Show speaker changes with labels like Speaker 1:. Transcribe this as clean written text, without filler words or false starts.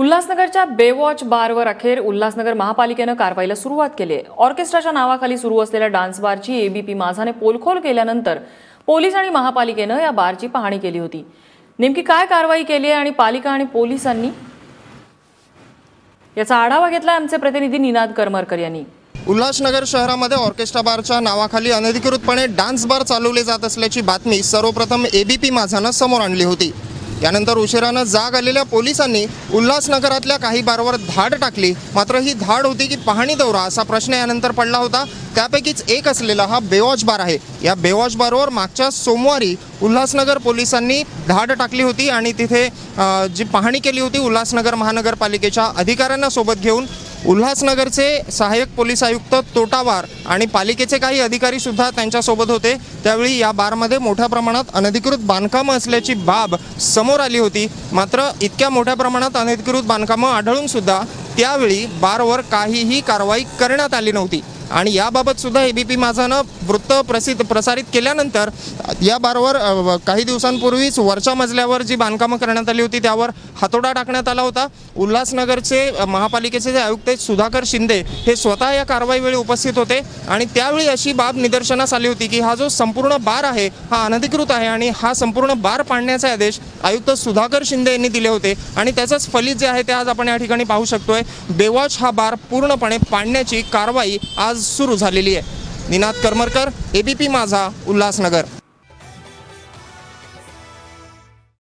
Speaker 1: उल्हासनगरच्या बेवॉच बारवर अखेर उल्हासनगर महापालिकेनं कारवाईला सुरुवात केली आहे। ऑर्केस्ट्राच्या नावाखाली सुरू असलेल्या डान्स बारची एबीपी माझाने पोलखोल केल्यानंतर पोलीस आणि महापालिकेनं या बारची पाहणी केली होती। नेमकी काय कारवाई केली आहे आणि पालिका आणि पोलिसांनी याचा आढावा घेतला आमचे प्रतिनिधी निनाद करमरकर यांनी।
Speaker 2: उल्हासनगर शहरामध्ये ऑर्केस्ट्रा बारच्या नावाखाली अनधिकृतपणे डान्स बार चालवले जात असल्याची बातमी सर्वप्रथम एबीपी माझानं समोर आणली होती। यानंतर उशिरानं जाग आलेल्या पोलिसांनी उल्हासनगरातल्या काही बारवर धाड टाकली। मात्र ही धाड होती की पाहणी दौरा असा प्रश्न यानंतर पडला होता। त्यापैकीच एक असलेला हा बेवॉच बार आहे। या बेवॉच बारवर मागच्या सोमवारी उल्हासनगर पोलिसांनी धाड टाकली होती आणि तिथे जी पाहणी केली होती उल्हासनगर महानगरपालिकेच्या अधिकाऱ्यांना सोबत घेऊन उल्हासनगरचे सहाय्यक पोलीस आयुक्त तोटावार आणि पालिकेचे काही अधिकारी सुद्धा त्यांच्यासोबत होते। त्यावेळी या बारमध्ये मोठ्या प्रमाणात अनधिकृत बांधकामं असल्याची बाब समोर आली होती। मात्र इतक्या मोठ्या प्रमाणात अनधिकृत बांधकामं आढळून सुद्धा त्यावेळी बारवर काहीही कारवाई करण्यात आली नव्हती आणि याबाबत सुद्धा एबीपी माझानं वृत्त प्रसारित केल्यानंतर या बारवर काही दिवसांपूर्वीच वरच्या मजल्यावर जी बांधकामं करण्यात आली होती त्यावर हातोडा टाकण्यात आला होता। उल्हासनगरचे महापालिकेचे जे आयुक्त सुधाकर शिंदे हे स्वतः या कारवाईवेळी उपस्थित होते आणि त्यावेळी अशी बाब निदर्शनास आली होती की हा जो संपूर्ण बार आहे हा अनधिकृत आहे आणि हा संपूर्ण बार पाडण्याचे आदेश आयुक्त सुधाकर शिंदे यांनी दिले होते आणि त्याचंच फलित जे आहे ते आज आपण या ठिकाणी पाहू शकतोय। बेवॉच हा बार पूर्णपणे पाडण्याची कारवाई आज सुरू झालेली आहे। निनाद करमरकर, एबीपी माझा, उल्हासनगर।